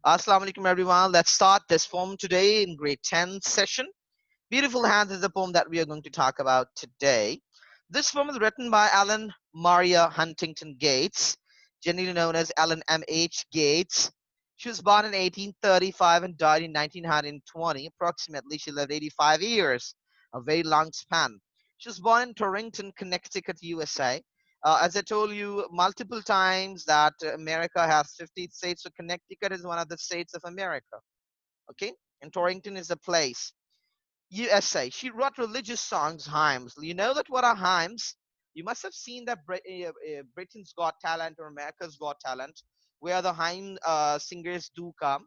Assalamu alaikum everyone. Let's start this poem today in grade 10 session. Beautiful Hands is the poem that we are going to talk about today. This poem is written by Alan Maria Huntington Gates, generally known as Alan M.H. Gates. She was born in 1835 and died in 1920. Approximately, she lived 85 years, a very long span. She was born in Torrington, Connecticut, USA. As I told you multiple times that America has 50 states, so Connecticut is one of the states of America. Okay, and Torrington is a place. USA. She wrote religious songs, hymns. You know that what are hymns? You must have seen that Britain's Got Talent or America's Got Talent, where the hymn singers do come.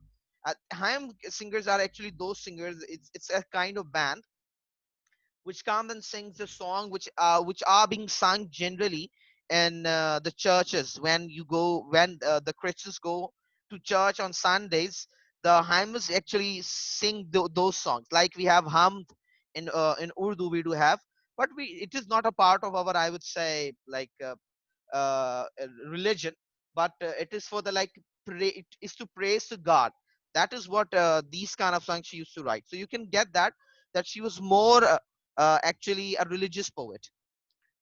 Hymn singers are actually those singers. It's a kind of band which come and sings the song which are being sung generally in the churches when the Christians go to church on Sundays. The hymns actually sing those songs like we have humd in Urdu we do have, but we it is not a part of our, I would say, like religion, but it is for the like it is to praise to God. That is what these kind of songs she used to write. So you can get that she was more actually a religious poet.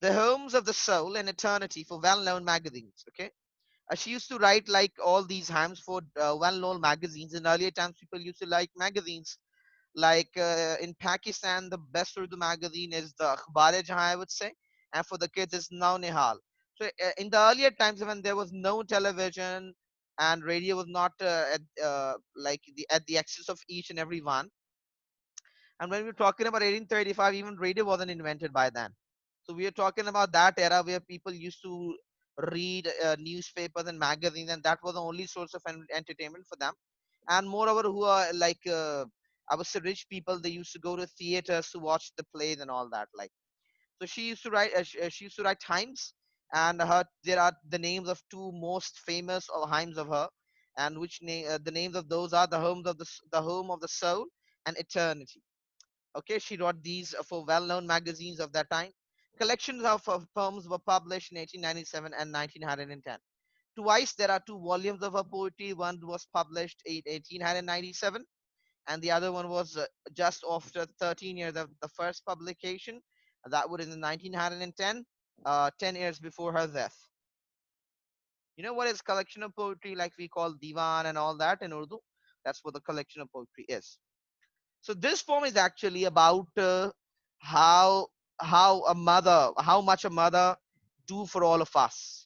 The Homes of the Soul and Eternity for well-known magazines. Okay, she used to write like all these hymns for well-known magazines. In earlier times, people used to like magazines. Like in Pakistan, the best Urdu magazine is the Akhbar-e-Jahan, I would say, and for the kids, it's Now Nihal. So in the earlier times when there was no television and radio was not at the access of each and every one, and when we're talking about 1835, even radio wasn't invented by then. So we are talking about that era where people used to read newspapers and magazines, and that was the only source of entertainment for them. And moreover, who are like I would say rich people, they used to go to theaters to watch the plays and all that. Like, so she used to write. She used to write hymns, and her there are the names of two most famous hymns of her, and the names of those are the home of the soul and eternity. Okay, she wrote these for well-known magazines of that time. Collections of her poems were published in 1897 and 1910. Twice there are two volumes of her poetry. One was published in 1897, and the other one was just after 13 years of the first publication. That would in the 1910, 10 years before her death. You know what is collection of poetry like we call divan and all that in Urdu? That's what the collection of poetry is. So this poem is actually about how how much a mother do for all of us.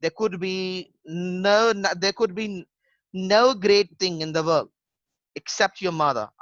There could be there could be no great thing in the world except your mother.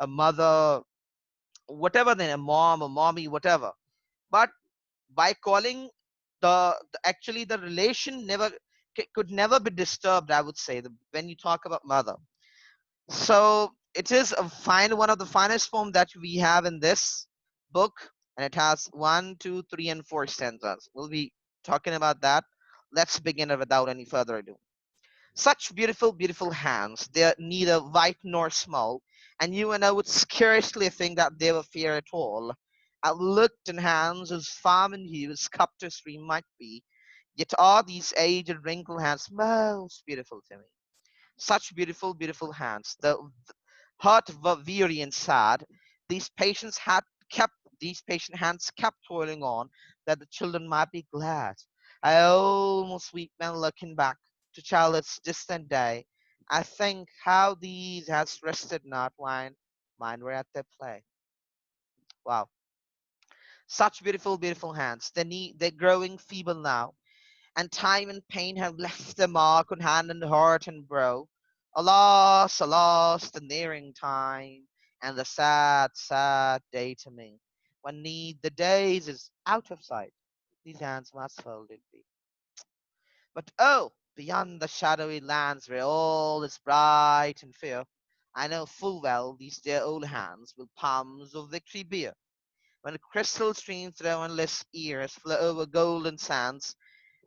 a mother, whatever the name, mom or mommy, whatever. But by calling actually the relation never could never be disturbed, I would say, when you talk about mother. So it is a fine one of the finest poem that we have in this book, and it has one, two, three, and four stanzas. We'll be talking about that. Let's begin it without any further ado. Such beautiful, beautiful hands. They're neither white nor small, and you and I would scarcely think that they were fair at all. I looked in hands whose farm and hue as sculptor's might be, yet are these aged, wrinkled hands most beautiful to me. Such beautiful, beautiful hands. The heart were weary and sad. These patient hands kept toiling on, that the children might be glad. I almost weep when looking back to childhood's distant day. I think how these hands rested not when mine were at their play. Wow. Such beautiful, beautiful hands. They're growing feeble now, and time and pain have left their mark on hand and heart and brow. Alas, alas, the nearing time, and the sad, sad day to me, when need the days is out of sight. These hands must folded be. But oh, beyond the shadowy lands where all is bright and fair, I know full well these dear old hands will palms of victory bear. When crystal streams through endless years flow over golden sands,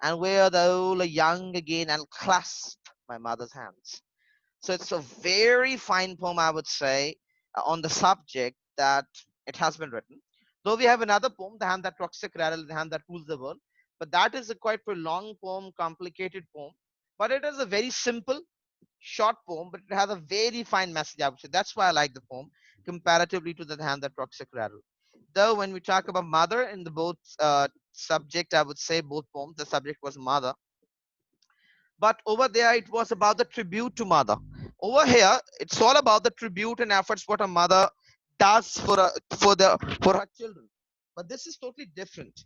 and where the old are young again and clasp my mother's hands. So it's a very fine poem, I would say, on the subject that it has been written. Though we have another poem, The Hand That Rocks the Cradle, The Hand That Rules the World, but that is a quite prolonged poem, complicated poem. But it is a very simple, short poem, but it has a very fine message, I would say. That's why I like the poem comparatively to The Hand That Rocks the Cradle. Though when we talk about mother in the both subject, I would say both poems, the subject was mother, but over there it was about the tribute to mother. Over here it's all about the tribute and efforts what a mother does for her children. But this is totally different.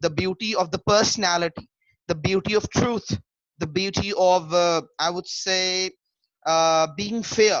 the beauty of the personality, the beauty of truth, the beauty of I would say being fair.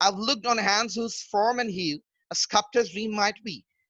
I've looked on hands whose form and hue a sculptor's dream might be.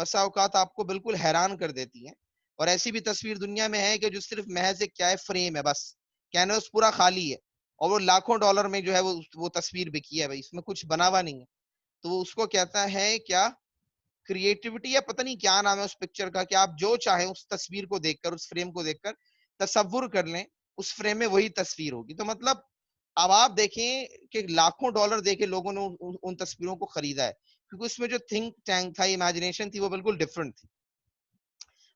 بسا اوقات آپ کو بالکل حیران کر دیتی ہیں. اور ایسی بھی تصویر دنیا میں ہے کہ جو صرف محض ایک کیا ہے فریم ہے، بس کینوس پورا خالی ہے اور وہ لاکھوں ڈالر میں جو ہے وہ تصویر بکی ہے بھائی، اس میں کچھ بنا ہوا نہیں ہے. تو وہ اس کو کہتا ہے کیا کریٹیوٹی، یا پتہ نہیں کیا نام ہے اس پکچر کا، کہ آپ جو چاہیں اس تصویر کو دیکھ کر، اس فریم کو دیکھ کر تصور کر لیں، اس فریم میں وہی تصویر ہوگی. تو مطلب اب آپ دیکھیں کہ لاکھوں ڈالر دے کے لوگوں نے ان تصویروں کو خریدا ہے، کیونکہ اس میں جو تھنک ٹینک تھا، امیجنیشن تھی، وہ بالکل ڈفرنٹ تھی.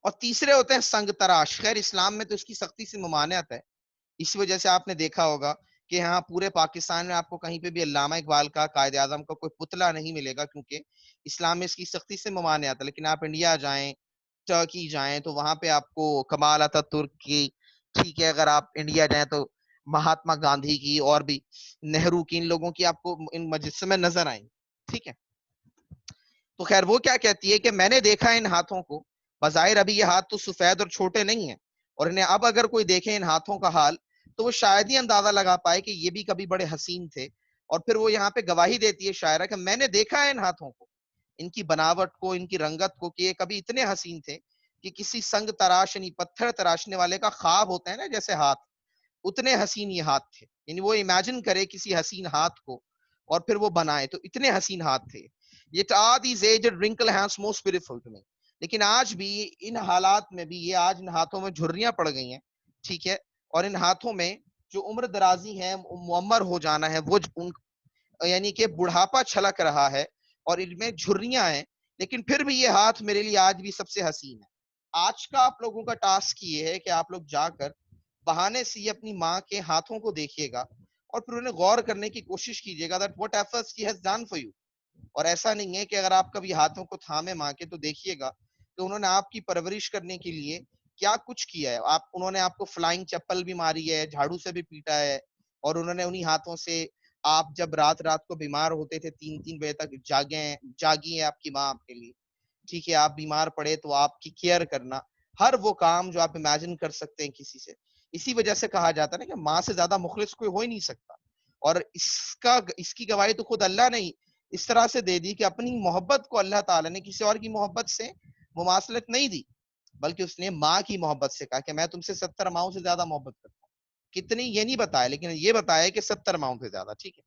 اور تیسرے ہوتے ہیں سنگ تراش. خیر اسلام میں تو اس کی سختی سے ممانعت ہے، اس وجہ سے آپ نے دیکھا ہوگا کہ ہاں پورے پاکستان میں آپ کو کہیں پہ بھی علامہ اقبال کا، قائد اعظم کا کوئی پتلا نہیں ملے گا، کیونکہ اسلام میں اس کی سختی سے ممانعت ہے. لیکن آپ انڈیا جائیں، ٹرکی جائیں، تو وہاں پہ آپ کو کمال اتاترک کی، ٹھیک ہے، اگر آپ انڈیا جائیں تو مہاتما گاندھی کی اور بھی نہرو کی، ان لوگوں کی آپ کو ان مجسمے میں نظر آئیں. ٹھیک ہے. تو خیر وہ کیا کہتی ہے کہ میں نے دیکھا ان ہاتھوں کو، بظاہر ابھی یہ ہاتھ تو سفید اور چھوٹے نہیں ہیں، اور انہیں اب اگر کوئی دیکھے ان ہاتھوں کا حال تو وہ شاید ہی اندازہ لگا پائے کہ یہ بھی کبھی بڑے حسین تھے. اور پھر وہ یہاں پہ گواہی دیتی ہے شاعرہ کہ میں نے دیکھا ہے ان ہاتھوں کو، ان کی بناوٹ کو، ان کی رنگت کو، کہ یہ کبھی اتنے حسین تھے کہ کسی سنگ تراش یعنی پتھر تراشنے والے کا خواب ہوتا ہے نا جیسے ہاتھ، اتنے حسین یہ ہاتھ تھے. یعنی وہ امیجن کرے کسی حسین ہاتھ کو اور پھر وہ بنائے، تو اتنے حسین ہاتھ تھے. Yet are these aged wrinkle hands most beautiful to me. لیکن آج بھی ان حالات میں بھی یہ آج ان ہاتھوں میں جھریاں پڑ گئی ہیں. ٹھیک ہے. اور ان ہاتھوں میں جو عمر درازی ہے، معمر ہو جانا ہے، وہ یعنی کہ بڑھاپا چھلک رہا ہے اور ان میں جھریاں ہیں، لیکن پھر بھی یہ ہاتھ میرے لیے آج بھی سب سے حسین ہے. آج کا آپ لوگوں کا ٹاسک یہ ہے کہ آپ لوگ جا کر بہانے سے یہ اپنی ماں کے ہاتھوں کو دیکھیے گا اور پھر انہیں غور کرنے کی کوشش کیجیے گا that what efforts she has done for you. اور ایسا نہیں ہے کہ اگر آپ کبھی ہاتھوں کو تھامے ماں کے تو دیکھیے گا کہ انہوں نے آپ کی پرورش کرنے کے لیے کیا کچھ کیا ہے. انہوں نے آپ کو فلائنگ چپل بھی ماری ہے، جھاڑو سے بھی پیٹا ہے، اور انہوں نے انہی ہاتھوں سے آپ جب رات کو بیمار ہوتے تھے 3 بجے تک جاگی ہے آپ کی ماں آپ کے لیے. ٹھیک ہے. آپ بیمار پڑے تو آپ کی کیئر کرنا، ہر وہ کام جو آپ امیجن کر سکتے ہیں کسی سے. اسی وجہ سے کہا جاتا ہے نا کہ ماں سے زیادہ مخلص کوئی ہو ہی نہیں سکتا. اور اس کی گواہی تو خود اللہ نے اس طرح سے دے دی کہ اپنی محبت کو اللہ تعالیٰ نے کسی اور کی محبت سے مماثلت نہیں دی، بلکہ اس نے ماں کی محبت سے کہا کہ میں تم سے 70 ماؤں سے زیادہ محبت کرتا ہوں. کتنی یہ نہیں بتایا، لیکن یہ بتایا کہ 70 ماؤں سے زیادہ. ٹھیک ہے.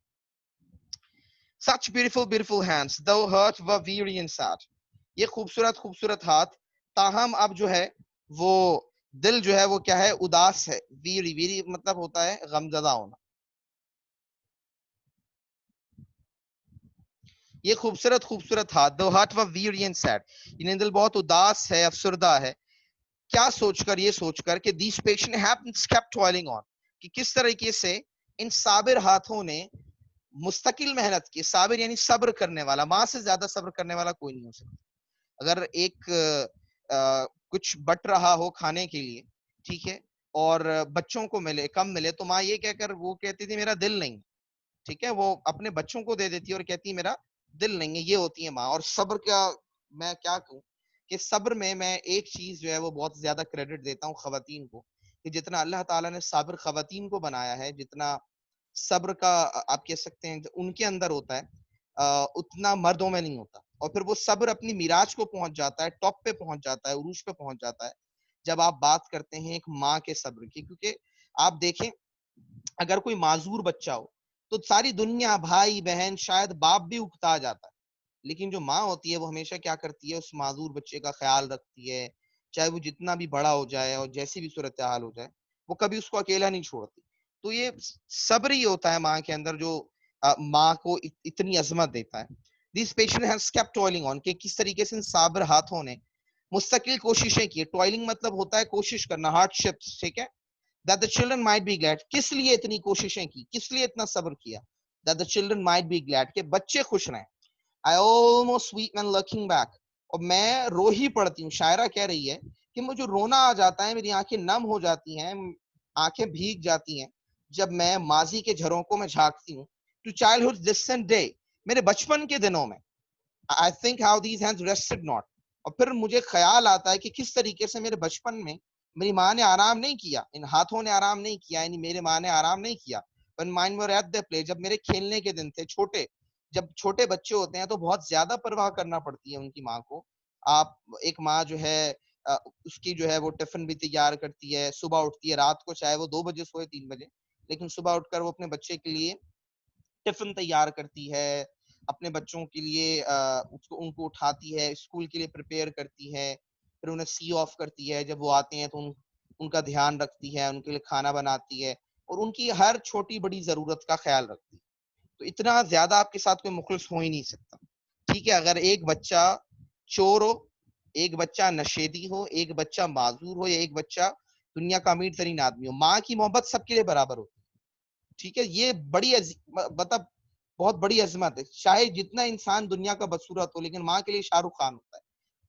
Such beautiful beautiful hands though hurt were weary and sad. یہ خوبصورت خوبصورت ہاتھ، تاہم اب جو ہے وہ دل جو ہے وہ کیا ہے، اداس ہے. ویری ویری مطلب ہوتا ہے غمزدہ ہونا. یہ خوبصورت خوبصورت ہاتھ though heart were weary and sad. انہیں دل بہت اداس ہے، افسردہ ہے. کیا سوچ کر، یہ سوچ کر کہ these patient hands kept toiling on، کہ کس طریقے سے ان صابر ہاتھوں نے مستقل محنت کی. صابر یعنی صبر کرنے والا. ماں سے زیادہ صبر کرنے والا کوئی نہیں ہو سکتا. اگر ایک کچھ بٹ رہا ہو کھانے کے لیے، ٹھیک ہے، اور بچوں کو ملے، کم ملے، تو ماں یہ کہہ کر وہ کہتی تھی میرا دل نہیں. ٹھیک ہے. وہ اپنے بچوں کو دے دیتی اور کہتی میرا دل نہیں ہے. یہ ہوتی ہے ماں. اور صبر کا میں کیا کہوں کہ صبر میں ایک چیز جو ہے وہ بہت زیادہ کریڈٹ دیتا ہوں خواتین کو، کہ جتنا اللہ تعالیٰ نے صابر خواتین کو بنایا ہے، جتنا صبر کا آپ کہہ سکتے ہیں ان کے اندر ہوتا ہے، اتنا مردوں میں نہیں ہوتا. اور پھر وہ صبر اپنی میراج کو پہنچ جاتا ہے، ٹاپ پہ پہنچ جاتا ہے، عروج پہ پہنچ جاتا ہے جب آپ بات کرتے ہیں ایک ماں کے صبر کی. کیونکہ آپ دیکھیں اگر کوئی معذور بچہ ہو تو ساری دنیا، بھائی بہن، شاید باپ بھی اکتا جاتا ہے، لیکن جو ماں ہوتی ہے وہ ہمیشہ کیا کرتی ہے، اس معذور بچے کا خیال رکھتی ہے، چاہے وہ جتنا بھی بڑا ہو جائے اور جیسی بھی صورتحال ہو جائے، وہ کبھی اس کو اکیلا نہیں چھوڑتی. تو یہ صبر ہی ہوتا ہے ماں کے اندر جو ماں کو اتنی عظمت دیتا ہے. These patient has kept toiling on، کہ کس طریقے سے ان صابر ہاتھوں نے مستقل کوششیں کی. ٹوائلنگ مطلب ہوتا ہے کوشش کرنا، ہارڈ شپس. ٹھیک ہے. that the children might be glad. کس لیے اتنی کوششیں کی، کس لیے اتنا صبر کیا. that the children might be glad، کہ بچے خوش رہیں. I almost weep when looking back، اور میں رو ہی پڑتی ہوں. شاعرہ کہہ رہی ہے کہ مجھے رونا آ جاتا ہے، میری آنکھیں نم ہو جاتی ہیں، آنکھیں بھیگ جاتی ہیں جب میں ماضی کے جھرونکوں میں جھانکتی ہوں. to childhood's distant day، میرے بچپن کے دنوں میں. I think how these hands rested not، اور پھر مجھے خیال آتا ہے کہ کس طریقے سے میرے بچپن میں میری ماں نے آرام نہیں کیا، ان ہاتھوں نے آرام نہیں کیا، یعنی میرے ماں نے آرام نہیں کیا. when mine were at their play، جب میرے کھیلنے کے دن تھے. جب چھوٹے بچے ہوتے ہیں تو بہت زیادہ پرواہ کرنا پڑتی ہے ان کی ماں کو آپ ایک ماں جو ہے اس کی جو ہے وہ ٹفن بھی تیار کرتی ہے, صبح اٹھتی ہے, رات کو چاہے وہ 2 بجے سوئے 3 بجے, لیکن صبح اٹھ کر وہ اپنے بچے کے لیے ٹفن تیار کرتی ہے, اپنے بچوں کے لیے ان کو اٹھاتی ہے, اسکول کے لیے پریپیئر کرتی ہے, پھر انہیں سی آف کرتی ہے, جب وہ آتے ہیں تو ان کا دھیان رکھتی ہے, ان کے لیے کھانا بناتی ہے, اور ان کی ہر چھوٹی بڑی ضرورت کا خیال رکھتی ہے. تو اتنا زیادہ آپ کے ساتھ کوئی مخلص ہو ہی نہیں سکتا. ٹھیک ہے, اگر ایک بچہ چور ہو, ایک بچہ نشیدی ہو, ایک بچہ معذور ہو, یا ایک بچہ دنیا کا امیر ترین آدمی ہو, ماں کی محبت سب کے لیے برابر ہوتی ہے. ٹھیک ہے, یہ بڑی مطلب بہت بڑی عظمت ہے. چاہے جتنا انسان دنیا کا بدصورت ہو, لیکن ماں کے لیے شاہ رخ خان ہوتا ہے.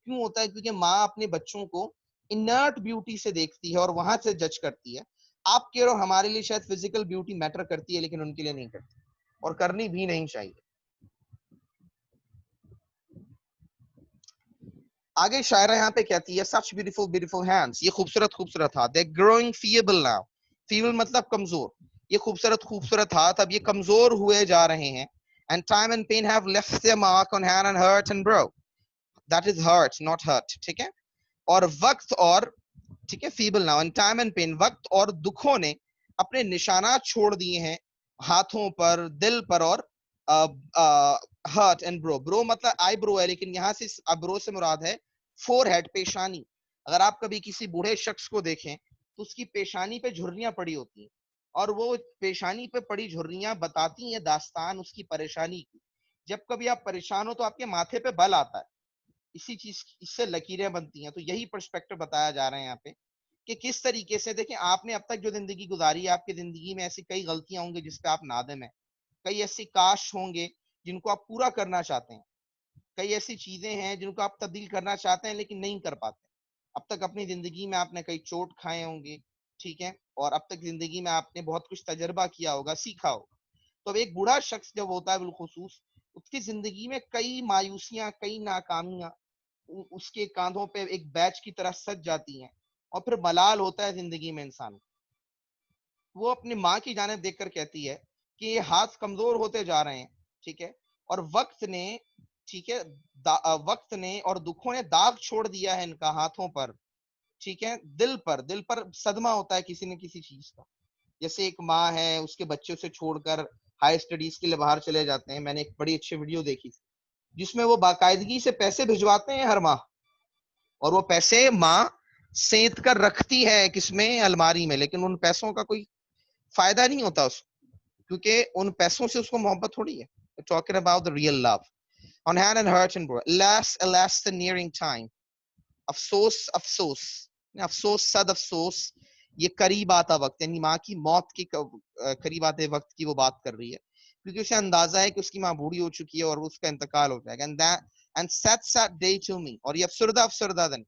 کیوں ہوتا ہے؟ کیونکہ ماں اپنے بچوں کو انرٹ بیوٹی سے دیکھتی ہے اور وہاں سے جج کرتی ہے. آپ کہہ رہے ہو ہمارے لیے شاید فزیکل بیوٹی میٹر کرتی ہے, لیکن ان کے لیے نہیں کرتی, اور کرنی بھی نہیں چاہیے. آگے شاعرہ یہاں پہ کہتی ہے such beautiful beautiful hands, یہ خوبصورت خوبصورت ہاتھ, they're growing feeble now. feeble مطلب کمزور. یہ خوبصورت خوبصورت ہاتھ اب یہ کمزور ہوئے جا رہے ہیں. and time and pain have left their mark on hand and hurt and bro. that is hurt not hurt. ٹھیک ہے, اور وقت اور ٹھیک ہے feeble now and time and pain, وقت اور دکھوں نے اپنے نشانات چھوڑ دیے ہیں ہاتھوں پر, دل پر, اور ہرٹ اینڈ برو. برو مطلب آئی برو ہے, لیکن یہاں سے برو سے مراد ہے فور ہیڈ, پیشانی. اگر آپ کبھی کسی بوڑھے شخص کو دیکھیں تو اس کی پیشانی پہ جھریاں پڑی ہوتی ہیں, اور وہ پیشانی پہ پڑی جھریاں بتاتی ہیں داستان اس کی پریشانی کی. جب کبھی آپ پریشان ہو تو آپ کے ماتھے پہ بل آتا ہے, اسی چیز اس سے لکیریں بنتی ہیں. تو یہی پرسپیکٹو بتایا جا رہا ہے یہاں پہ کہ کس طریقے سے دیکھیں آپ نے اب تک جو زندگی گزاری ہے, آپ کی زندگی میں ایسی کئی غلطیاں ہوں گی جس پہ آپ نادم ہیں, کئی ایسی کاش ہوں گے جن کو آپ پورا کرنا چاہتے ہیں, کئی ایسی چیزیں ہیں جن کو آپ تبدیل کرنا چاہتے ہیں لیکن نہیں کر پاتے. اب تک اپنی زندگی میں آپ نے کئی چوٹ کھائے ہوں گے, ٹھیک ہے, اور اب تک زندگی میں آپ نے بہت کچھ تجربہ کیا ہوگا, سیکھا ہوگا. تو اب ایک بوڑھا شخص جب ہوتا ہے بالخصوص, اس کی زندگی میں کئی مایوسیاں, کئی ناکامیاں اس کے کاندھوں پہ ایک بیچ کی طرح سج جاتی ہیں, اور پھر ملال ہوتا ہے زندگی میں انسان. وہ اپنی ماں کی جانب دیکھ کر کہتی ہے کہ یہ ہاتھ کمزور ہوتے جا رہے ہیں, ٹھیک ہے, اور وقت نے, ٹھیک ہے, وقت نے اور دکھوں نے داغ چھوڑ دیا ہے ان کا ہاتھوں پر, ٹھیک ہے, دل پر. دل پر صدمہ ہوتا ہے کسی نہ کسی چیز کا. جیسے ایک ماں ہے, اس کے بچے سے چھوڑ کر ہائی اسٹڈیز کے لیے باہر چلے جاتے ہیں. میں نے ایک بڑی اچھی ویڈیو دیکھی تھی جس میں وہ باقاعدگی سے پیسے بھجواتے ہیں ہر ماہ, اور وہ پیسے ماں سینت کر رکھتی ہے کس میں, الماری میں, لیکن ان پیسوں کا کوئی فائدہ نہیں ہوتا اس, کیونکہ ان پیسوں سے اس کو محبت تھوڑی ہے. talking about the real love on hand and hurt and bro. alas the nearing time. افسوس افسوس افسوس صد افسوس, یہ قریب آتا وقت, یعنی ماں کی موت کی قریب آتے وقت کی وہ بات کر رہی ہے, کیونکہ اسے اندازہ ہے کہ اس کی ماں بوڑھی ہو چکی ہے اور اس کا انتقال ہو جائے گا. and sad day to me, اور یہ افسردہ افسردہ دن,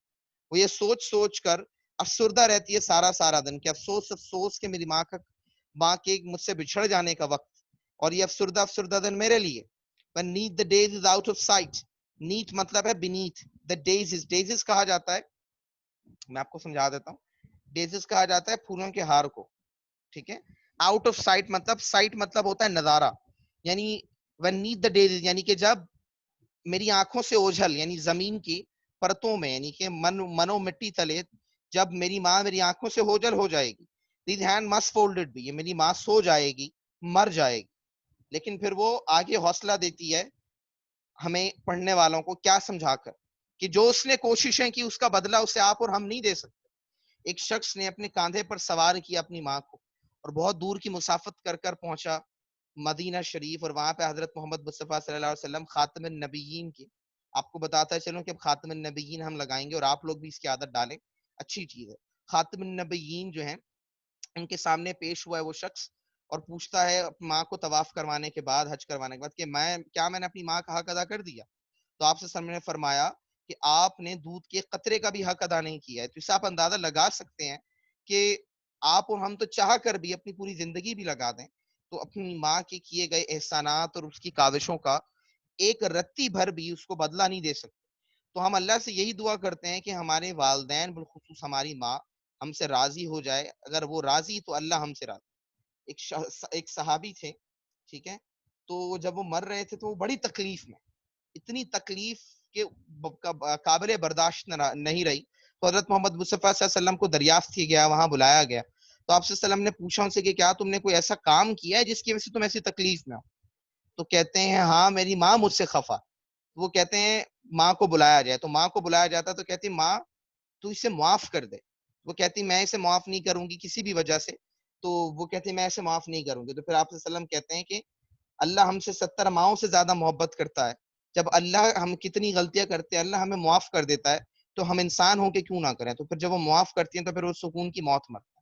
وہ یہ سوچ سوچ کر افسردہ رہتی ہے سارا سارا دن کہ افسوس افسوس کہ میری ماں کے مجھ سے بچھڑ جانے کا وقت, اور یہ افسردہ افسردہ دن میرے لیے. when neath the days is out of sight, neath مطلب ہے beneath, the daisies, daisies کہا جاتا ہے, میں آپ کو سمجھا دیتا ہوں, daisies کہا جاتا ہے پھولوں کے ہار کو, ٹھیک ہے. out of sight مطلب, sight مطلب ہوتا ہے نظارہ, یعنی when neath the daisies, یعنی کہ جب میری آنکھوں سے اوجھل, یعنی زمین کی پرتوں میں, یعنی کہ منو مٹی تلے جب میری ماں میری آنکھوں سے اوجھل ہو جائے گی, these hand must folded be, یہ میری ماں سو جائے گی, مر جائے گی. لیکن پھر وہ آگے حوصلہ دیتی ہے ہمیں پڑھنے والوں کو, کیا سمجھا کر کہ جو اس نے کوششیں کی اس کا بدلہ اسے آپ اور ہم نہیں دے سکتے. ایک شخص نے اپنے کاندھے پر سوار کیا اپنی ماں کو, اور بہت دور کی مسافت کر کر پہنچا مدینہ شریف, اور وہاں پہ حضرت محمد مصطفیٰ صلی اللہ علیہ وسلم خاتم النبیین کی, آپ کو بتاتا ہے چلوں کہ اب خاتم النبیین ہم لگائیں گے, اور آپ لوگ بھی اس کی عادت ڈالیں, اچھی چیز ہے. خاتم النبیین جو ہیں ان کے سامنے پیش ہوا ہے وہ شخص, اور پوچھتا ہے ماں کو طواف کروانے کے بعد, حج کروانے کے بعد, کہ میں نے اپنی ماں کا حق ادا کر دیا؟ تو آپ سے نے فرمایا کہ آپ نے دودھ کے قطرے کا بھی حق ادا نہیں کیا ہے. تو اس سے آپ اندازہ لگا سکتے ہیں کہ آپ اور ہم تو چاہ کر بھی اپنی پوری زندگی بھی لگا دیں تو اپنی ماں کے کیے گئے احسانات اور اس کی کاوشوں کا ایک رتی بھر بھی اس کو بدلہ نہیں دے سکتے. تو ہم اللہ سے یہی دعا کرتے ہیں کہ ہمارے والدین بالخصوص ہماری ماں ہم سے راضی ہو جائے. اگر وہ راضی تو اللہ ہم سے راضی. ایک صحابی تھے, ٹھیک ہے, تو جب وہ مر رہے تھے تو وہ بڑی تکلیف میں, اتنی تکلیف کہ قابل برداشت نہیں رہی، تو حضرت محمد مصطفیٰ صلی اللہ علیہ وسلم کو دریافت کیا گیا، وہاں بلایا گیا، تو آپ صلی اللہ علیہ وسلم نے پوچھا ان سے کہ کیا تم نے کوئی ایسا کام کیا ہے جس کی وجہ سے تم ایسی تکلیف میں ہو؟ تو کہتے ہیں ہاں میری ماں مجھ سے خفا. وہ کہتے ہیں ماں کو بلایا جائے، تو ماں کو بلایا جاتا تو کہتی ماں تو اسے معاف کر دے. وہ کہتی میں اسے معاف نہیں کروں گی کسی بھی وجہ سے. تو وہ کہتی میں اسے معاف نہیں کروں گی. تو پھر آپ صلی اللہ علیہ وسلم کہتے ہیں کہ اللہ ہم سے 70 ماؤں سے زیادہ محبت کرتا ہے. جب اللہ ہم کتنی غلطیاں کرتے ہیں اللہ ہمیں معاف کر دیتا ہے، تو ہم انسان ہو کے کیوں نہ کریں. تو پھر جب وہ معاف کرتی ہیں تو پھر وہ سکون کی موت مرتا ہے.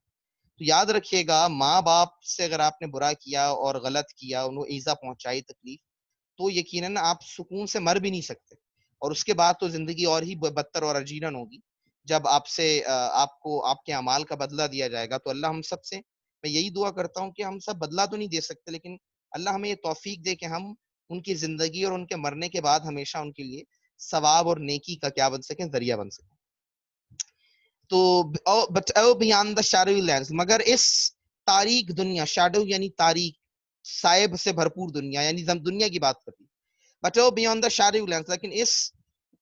تو یاد رکھیے گا ماں باپ سے اگر آپ نے برا کیا اور غلط کیا، انہوں ایزا پہنچائی، تکلیف، تو یقیناً آپ سکون سے مر بھی نہیں سکتے. اور اس کے بعد تو زندگی اور ہی بدتر اور اجیرن ہوگی جب آپ سے آپ کو آپ کے اعمال کا بدلہ دیا جائے گا. تو اللہ ہم سب سے میں یہی دعا کرتا ہوں کہ ہم سب بدلہ تو نہیں دے سکتے، لیکن اللہ ہمیں یہ توفیق دے کہ ہم ان کی زندگی اور ان کے مرنے کے بعد ہمیشہ ان کے لیے ثواب اور نیکی کا کیا بن سکیں، ذریعہ بن سکیں. تو بیان دا شیڈو لینڈز، مگر اس تاریک دنیا، شیڈو یعنی تاریک، سائب سے بھرپور دنیا، یعنی دنیا کی بات کرتی، بٹ بیان دا شیڈو لینڈز، لیکن اس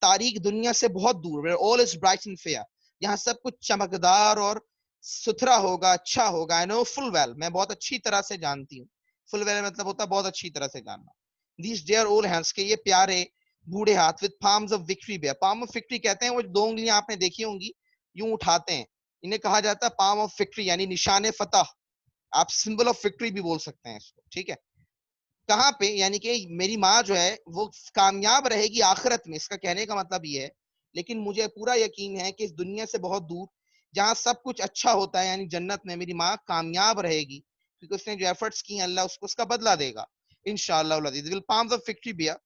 تاریک دنیا سے بہت دور، where all is bright and fair، یہاں سب کچھ چمکدار اور ستھرا ہوگا، اچھا ہوگا. I know full well، میں بہت اچھی طرح سے جانتی ہوں. full well مطلب ہوتا ہے بہت اچھی طرح سے جاننا. these dear old hands، کہ یہ پیارے بوڑھے ہاتھ، with palms of victory bear، palm of victory کہتے ہیں وہ 2 انگلیاں آپ نے دیکھی ہوں گی یوں اٹھاتے ہیں، انہیں کہا جاتا ہے palm of victory، یعنی نشان فتح. آپ symbol of victory بھی بول سکتے ہیں اس کو، ٹھیک ہے. کہاں پہ؟ یعنی کہ میری ماں جو ہے وہ کامیاب رہے گی آخرت میں، اس کا کہنے کا مطلب یہ ہے. لیکن مجھے پورا یقین ہے کہ اس دنیا سے بہت دور جہاں سب کچھ اچھا ہوتا ہے، یعنی جنت میں، میری ماں کامیاب رہے گی، کیونکہ اس نے جو ایفرٹس کی ہیں اللہ اس کو اس کا بدلہ دے گا انشاءاللہ العزیز. will palms of victory be a،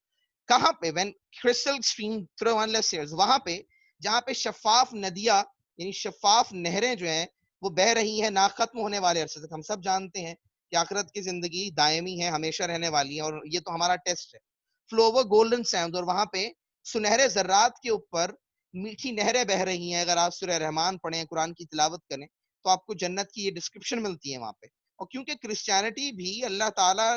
کہاں پہ؟ when crystal stream through endless years، وہاں پہ جہاں پہ شفاف ندیاں یعنی شفاف نہریں جو ہیں وہ بہ رہی ہیں نا ختم ہونے والے عرصے تک. ہم سب جانتے ہیں کہ آخرت کی زندگی دائمی ہے، ہمیشہ رہنے والی ہے، اور یہ تو ہمارا ٹیسٹ ہے. فلوور گولڈن سینڈ، اور وہاں پہ سنہرے ذرات کے اوپر میٹھی نہریں بہ رہی ہیں. اگر آپ سورہ رحمان پڑھیں، قرآن کی تلاوت کریں، تو آپ کو جنت کی یہ ڈسکرپشن ملتی ہے وہاں پہ. اور کیونکہ کرسچینٹی بھی اللہ تعالیٰ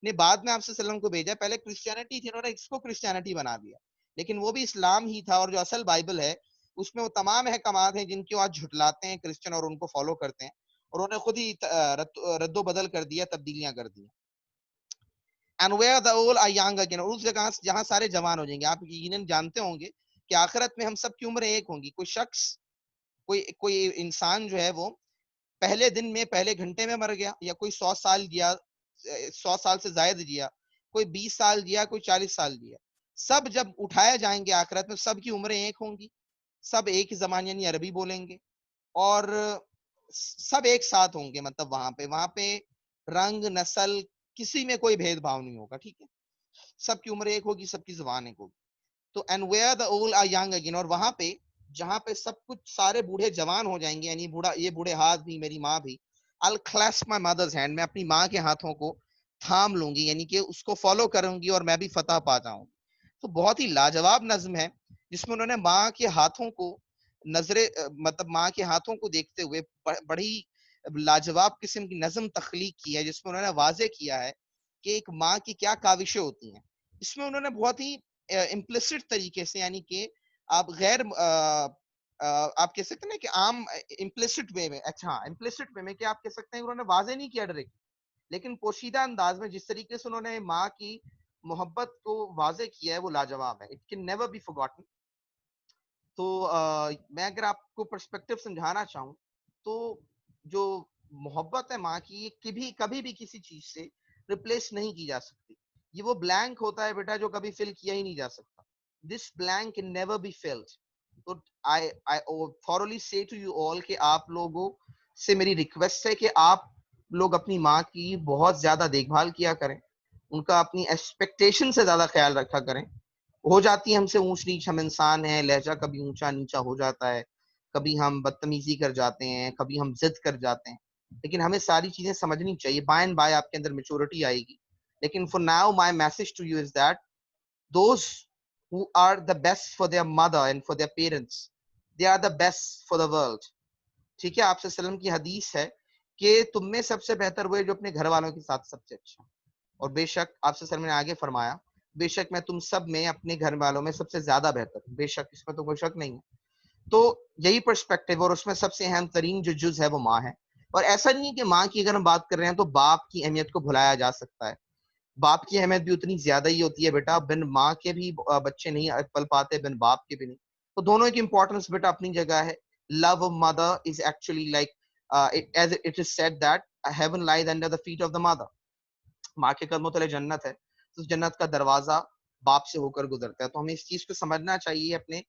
نے بعد میں آپ صلی اللہ علیہ وسلم کو بھیجا، پہلے کرسچینٹی تھی، انہوں نے اس کو کرسچینٹی بنا دیا، لیکن وہ بھی اسلام ہی تھا. اور جو اصل بائبل ہے اس میں وہ تمام احکامات ہیں جن کو آج جھٹلاتے ہیں کرسچن اور ان کو فالو کرتے ہیں، اور انہوں نے خود ہی رد و بدل کر دیا، تبدیلیاں کر دی. and where the old are young again، اور اس جگہ جہاں سارے جوان ہو جائیں گے. آپ یقیناً جانتے ہوں گے کہ آخرت میں ہم سب کی عمریں ایک ہوں گی. کوئی شخص کوئی انسان جو ہے وہ پہلے دن میں پہلے گھنٹے میں مر گیا، یا کوئی 100 سال جیا، 100 سال سے زائد جیا، کوئی 20 سال جیا، کوئی 40 سال جیا. سب جب اٹھائے جائیں گے آخرت میں، سب کی عمریں ایک ہوں گی، سب ایک ہی زبان یعنی عربی بولیں گے، اور سب ایک ساتھ ہوں گے. مطلب وہاں پہ رنگ، نسل، کسی میں کوئی بھید بھاؤ نہیں ہوگا، ٹھیک ہے. سب کی عمر ایک ہوگی، سب کی زبان ایک ہوگی. تو and where the old are young again، اور وہاں پہ جہاں پہ سب کچھ سارے بوڑھے جوان ہو جائیں گے، یعنی یہ بوڑھے ہاتھ بھی، میری ماں بھی. I'll clasp my mother's hand، میں اپنی ماں کے ہاتھوں کو تھام لوں گی، یعنی کہ اس کو فالو کروں گی اور میں بھی فتح پا جاؤں. تو بہت ہی لاجواب نظم ہے جس میں انہوں نے ماں کے ہاتھوں کو مطلب ماں کے ہاتھوں کو دیکھتے ہوئے بڑی لاجواب قسم کی نظم تخلیق کی ہے، جس میں انہوں نے واضح کیا ہے کہ ایک ماں کی کیا کاوشیں ہوتی ہیں. اس میں انہوں نے بہت ہی امپلسٹ طریقے سے، یعنی کہ آپ غیر آپ کہہ سکتے ہیں کہ عام امپلسٹ وے میں، اچھا امپلسٹ وے میں کہ آپ کہہ سکتے ہیں انہوں نے واضح نہیں کیا ڈائریکٹ، لیکن پوشیدہ انداز میں جس طریقے سے انہوں نے ماں کی محبت کو واضح کیا ہے وہ لاجواب ہے. It can never be forgotten. تو میں اگر آپ کو پرسپیکٹو سمجھانا چاہوں تو جو محبت ہے ماں کی، یہ کبھی بھی کسی چیز سے ریپلیس نہیں کی جا سکتی. یہ وہ بلینک ہوتا ہے بیٹا جو کبھی فل کیا ہی نہیں جا سکتا. This blank can never be filled. تو I thoroughly say to you all کہ آپ لوگوں سے میری ریکویسٹ ہے کہ آپ لوگ اپنی ماں کی بہت زیادہ دیکھ بھال کیا کریں، ان کا اپنی ایکسپیکٹیشن سے زیادہ خیال رکھا کریں. ہو جاتی ہے ہم سے اونچ نیچ، ہم انسان ہیں، لہجہ کبھی اونچا نیچا ہو جاتا ہے، کبھی ہم بدتمیزی کر جاتے ہیں، کبھی ہم ضد کر جاتے ہیں، لیکن ہمیں ساری چیزیں سمجھنی چاہیے. بائی اینڈ بائی آپ کے اندر میچورٹی آئے گی. لیکن for now my message to you is that those who are the best for their mother and for their parents, they are the best for the world. ٹھیک ہے. آپ صلی اللہ علیہ وسلم کی حدیث ہے کہ تم میں سب سے بہتر وہ ہے جو اپنے گھر والوں کے ساتھ سب سے اچھا. اور بے شک آپ صلی اللہ علیہ وسلم نے آگے فرمایا بے شک میں تم سب میں اپنے گھر والوں میں سب سے زیادہ بہتر ہوں، بے شک اس میں تو کوئی شک نہیں ہے. تو یہی پرسپیکٹو، اور اس میں سب سے اہم ترین جو جز ہے وہ ماں ہے. اور ایسا نہیں ہے کہ ماں کی اگر ہم بات کر رہے ہیں تو باپ کی اہمیت کو بھلایا جا سکتا ہے. باپ کی اہمیت بھی اتنی زیادہ ہی ہوتی ہے بیٹا. بن ماں کے بھی بچے نہیں پل پاتے، بن باپ کے بھی نہیں. تو دونوں کی امپورٹنس بیٹا اپنی جگہ ہے. Love of mother is actually like as it is said that heaven lies under the feet of the mother. ماں کے قدموں تلے جنت ہے، تو جنت کا دروازہ باپ سے ہو کر گزرتا ہے. تو ہمیں اس چیز کو سمجھنا چاہیے، اپنے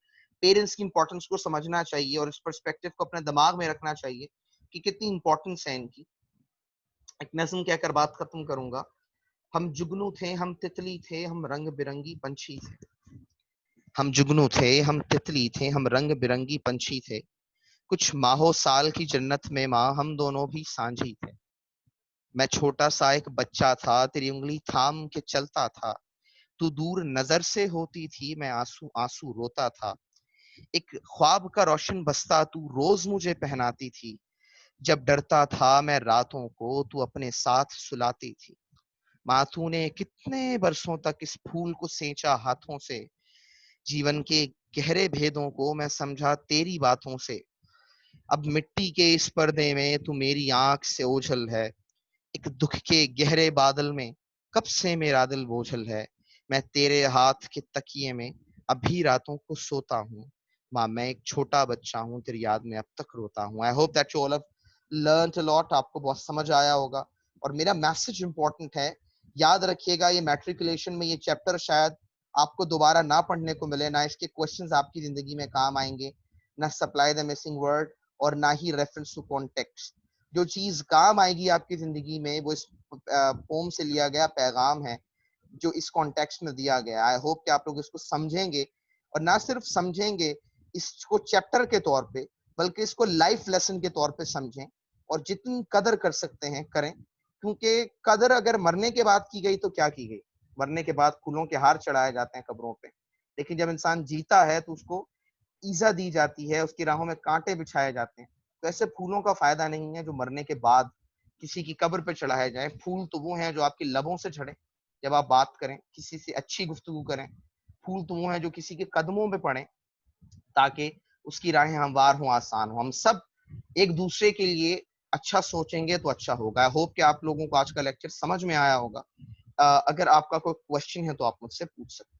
پیرنٹس کی امپورٹنس کو سمجھنا چاہیے، اور اس پرسپیکٹو کو اپنے دماغ میں رکھنا چاہیے کہ کتنی امپورٹنس ہے ان کی. ایک نظم کہہ کر بات ختم کروں گا. ہم جگنو تھے، ہم تتلی تھے، ہم رنگ برنگی پنچھی تھے. ہم جگنو تھے، ہم تتلی تھے، ہم رنگ برنگی پنچھی تھے. کچھ ماہو سال کی جنت میں ماں ہم دونوں بھی سانجھی تھے. میں چھوٹا سا ایک بچہ تھا، تیری انگلی تھام کے چلتا تھا. تو دور نظر سے ہوتی تھی، میں آنسو آنسو روتا تھا. ایک خواب کا روشن بستہ تو روز مجھے پہناتی تھی. جب ڈرتا تھا میں راتوں کو، تو اپنے ساتھ سلاتی تھی. ماں تو نے کتنے برسوں تک اس پھول کو سینچا ہاتھوں سے. جیون کے گہرے بھیدوں کو میں سمجھا تیری باتوں سے. اب مٹی کے اس پردے میں تو میری آنکھ سے اوجھل ہے. ایک دکھ کے گہرے بادل میں کب سے میرا دل بوجھل ہے. میں تیرے ہاتھ کے تکیے میں اب بھی راتوں کو سوتا ہوں. ماں میں ایک چھوٹا بچہ ہوں، تیری یاد میں اب تک روتا ہوں. I hope that you all have learned a lot. آپ کو بہت سمجھ آیا ہوگا. اور میرا میسج امپورٹنٹ ہے، یاد رکھیے گا یہ میٹریکولیشن میں یہ چیپٹر شاید آپ کو دوبارہ نہ پڑھنے کو ملے، نہ اس کے کوشچنز آپ کی زندگی میں کام آئیں گے، نہ سپلائی دا مسنگ ورڈ، اور نہ ہی ریفرنس ٹو کانٹیکسٹ. جو چیز کام آئے گی آپ کی زندگی میں وہ اس پوم سے لیا گیا پیغام ہے جو اس کانٹیکسٹ میں دیا گیا. آئی ہوپ کہ آپ لوگ اس کو سمجھیں گے، اور نہ صرف سمجھیں گے اس کو چیپٹر کے طور پہ، بلکہ اس کو لائف لیسن کے طور پہ سمجھیں، اور جتنی قدر کر سکتے ہیں کریں. کیونکہ قدر اگر مرنے کے بعد کی گئی تو کیا کی گئی؟ مرنے کے بعد پھولوں کے ہار چڑھائے جاتے ہیں قبروں پہ، لیکن جب انسان جیتا ہے تو اس کو ایزا دی جاتی ہے، اس کی راہوں میں کانٹے بچھائے جاتے ہیں. تو ایسے پھولوں کا فائدہ نہیں ہے جو مرنے کے بعد کسی کی قبر پہ چڑھائے جائیں. پھول تو وہ ہیں جو آپ کی لبوں سے چڑھیں جب آپ بات کریں، کسی سے اچھی گفتگو کریں. پھول تو وہ ہیں جو کسی کے قدموں پہ پڑیں تاکہ اس کی راہیں ہموار ہوں، آسان ہوں. ہم سب ایک دوسرے کے لیے اچھا سوچیں گے تو اچھا ہوگا. آئی ہوپ کہ آپ لوگوں کو آج کا لیکچر سمجھ میں آیا ہوگا. اگر آپ کا کوئی کوشچن ہے تو آپ مجھ سے پوچھ سکتے ہیں.